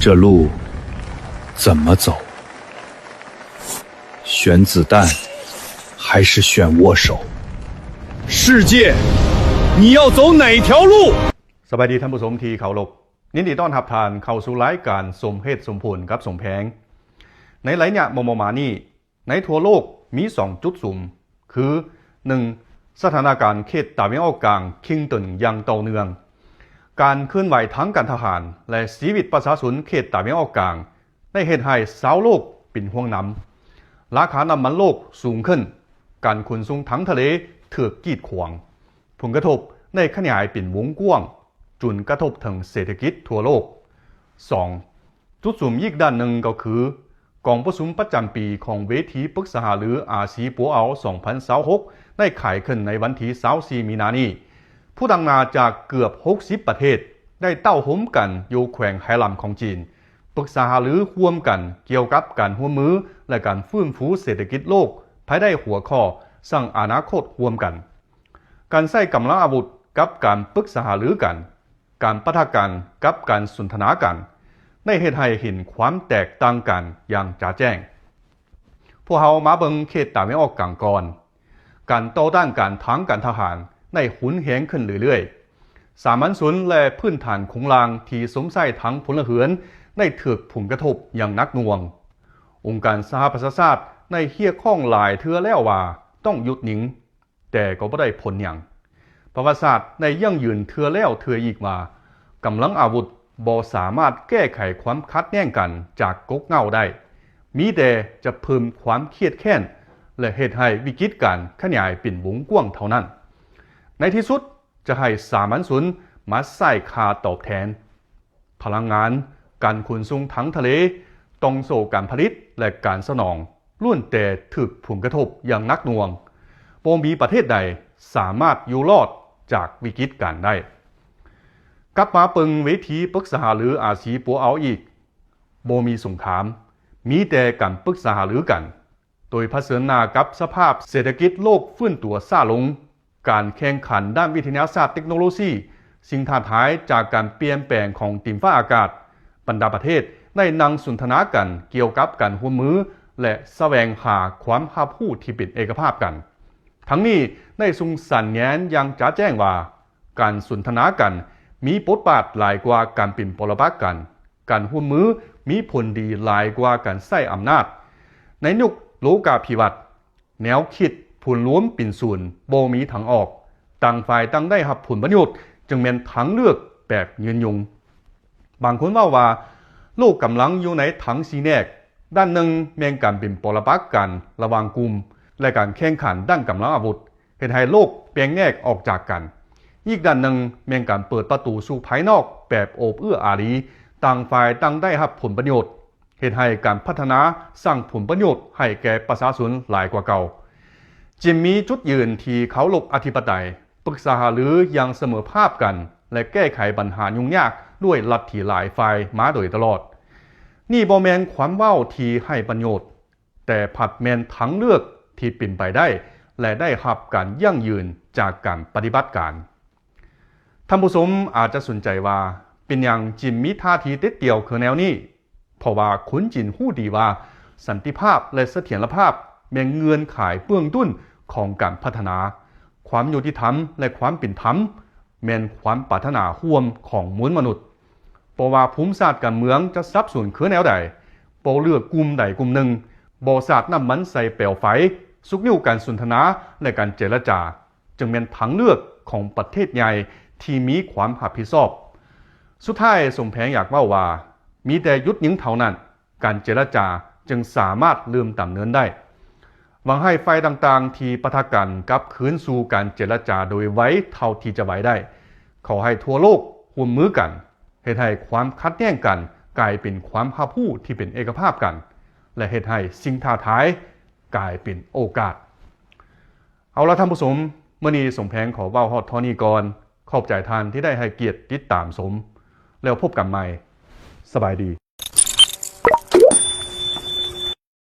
这路怎么走？选子弹还是选握手？世界，你要走哪条路？สบายดีท่านผู้ชมที่เคารพยินดีต้อนรับท่านเข้าสู่รายการสมเหตุสมผลกับสมแพงในหลายเนี่ยมมานี่ในทั่วโลกมี2จุดสุ่มคือ 1. สถานการณ์เขตตะวันออกกลางคิงตันอย่างต่อเนื่องการเคลื่อนไหวทั้งการทหารและชีวิตประชาชนเขตตะวันออกกลางได้เหตุให้ชาวโลกเป็นห่วงนำราคาน้ำมันโลกสูงขึ้นการขนส่งทั้งทะเลถูกกีดขวางผลกระทบได้ขยายเป็นวงกว้างจนกระทบถึงเศรษฐกิจทั่วโลก 2. จุดสุ่มอีกด้านหนึ่งก็คือกองประชุมประจำปีของเวทีปรึกษาหารืออาเซียนปัวเอา2026ได้ขายขึ้นในวันที่24มีนาคมนี้ผู้ดังนาจากเกือบ60ประเทศได้เต้าห้มกันอยู่แขวงไหหลำของจีนปรึกษาหารือร่วมกันเกี่ยวกับการร่วมมือและการฟื้นฟูเศรษฐกิจโลกภายใต้หัวข้อสร้างอนาคตร่วมกันการใช้กำลังอาวุธกับการปรึกษาหารือกันการปะทะกันกับการสนทนากันได้เหตุให้เห็นความแตกต่างกันอย่างจ๋าแจ้งพวกเรามาเบิ่งเขตตะวันออกกลางก่อนการต่อต้านการทางการทหารได้หุนแหงขึ้นเรื่อยๆสามัญชนและพื้นฐานของรางที่สมใส่ทั้งพลเรือนได้ถูกผลกระทบอย่างหนักหน่วงองค์การสหประชาชาติได้เรียกร้องหลายเทื่อแล้วว่าต้องหยุดยิงแต่ก็บ่ได้ผลหยังประวัติศาสตร์ได้ยั่งยืนเทื่อแล้วเทื่ออีกว่ากำลังอาวุธบ่สามารถแก้ไขความขัดแย้งกันจากก๊กเหง้าได้มีแต่จะเพิ่มความเครียดแค้นและเหตุให้วิกฤตการขยายเป็นวงกว้างเท่านั้นในที่สุดจะให้สามัญชนมาใส่ค่าตอบแทนพลังงานการขนส่งทั้งทะเลต้องโซ่การผลิตและการสนองล้วนแต่ถูกผลกระทบอย่างหนักหน่วงบ่มีประเทศใดสามารถอยู่รอดจากวิกฤตการได้กลับมาเปิงเวทีปรึกษาหารืออาเซียนปัวเอาอีกบ่มีสงครามมีแต่การปรึกษาหารือกันโดยเผชิญหน้ากับสภาพเศรษฐกิจโลกฟื้นตัวช้าลงการแข่งขันด้านวิทยาศาสตร์เทคโนโลยีสิ่งท้าทายจากการเปลี่ยนแปลงของดินฟ้าอากาศบรรดาประเทศได้นั่งสนทนากันเกี่ยวกับการร่วมมือและแสวงหาความรับรู้ที่เป็นเอกภาพกันทั้งนี้ได้ทรงสั่นแย้นอย่างจ๋าแจ้งว่าการสนทนากันมีบทบาทหลายกว่าการเป็นปรปักษ์กันการร่วมมือมีผลดีหลายกว่าการใช้อำนาจในยุคโลกาภิวัตน์แนวคิดผลรวมเป็นศูนย์บ่มีทางออกต่างฝ่ายต่างได้รับผลประโยชน์จึงเป็นทางเลือกแบบยืนยงบางคนว่าโลกกำลังอยู่ในถังสีแยกด้านหนึ่งแม่งการเป็นปรปักษ์กันระหว่างกลุ่มและการแข่งขันด้านกำลังอาวุธเห็นให้โลกแบ่งแยกออกจากกันอีกด้านหนึ่งแม่งการเปิดประตูสู่ภายนอกแบบโอบเอื้ออารีต่างฝ่ายต่างได้รับผลประโยชน์เห็นให้การพัฒนาสร้างผลประโยชน์ให้แก่ประชาชนหลายกว่าเก่าจึงมีจุดยืนที่เขาลบอธิปไตยปรึกษาหารืออย่างเสมอภาคกันและแก้ไขปัญหายุ่งยากด้วยลัทธิหลายฝ่ายมาโดยตลอดนี่บ่แม่นความเว้าที่ให้ประโยชน์แต่ผัดแม่นทั้งเลือกที่เป็นไปได้และได้รับการยั่งยืนจากการปฏิบัติการท่านผู้ชมอาจจะสนใจว่าเป็นอย่างจีนมีท่าทีเด็ดเดี่ยวคือแนวนี้เพราะว่าคนจีนฮู้ดีว่าสันติภาพและเสถียรภาพแม่งเงื่อนไขเบื้องต้นของการพัฒนาความยุติธรรมและความเป็นธรรมแม่นความปรารถนาร่วมของมวลมนุษย์เพราะว่าภูมิศาสตร์การเมืองจะสับสนคือแนวใดบ่เลือกกลุ่มใดกลุ่มหนึ่งบ่สาดน้ำมันใส่เปลวไฟสุกนิ้วการสนทนาและการเจรจาจึงเป็นทางเลือกของประเทศใหญ่ที่มีความรับผิดชอบสุดท้ายสมแพงอยากว่ามีแต่หยุดยิงเท่านั้นการเจรจาจึงสามารถลืมดำเนินได้หวังให้ฝ่ายต่างๆที่ปะทะกันกลับคืนสู่การเจรจาโดยไว้เท่าที่จะไว้ได้ขอให้ทั่วโลกร่วมมือกันเฮ็ดให้ความขัดแย้งกันกลายเป็นความรับรู้ที่เป็นเอกภาพกันและเฮ็ดให้สิ่งท้าทายกลายเป็นโอกาสเอาละท่านผู้ชมมื้อนี้สมแพงขอเว้าฮอดเท่านี้ก่อนขอบใจท่านที่ได้ให้เกียรติติดตามชมแล้วพบกันใหม่สบายดี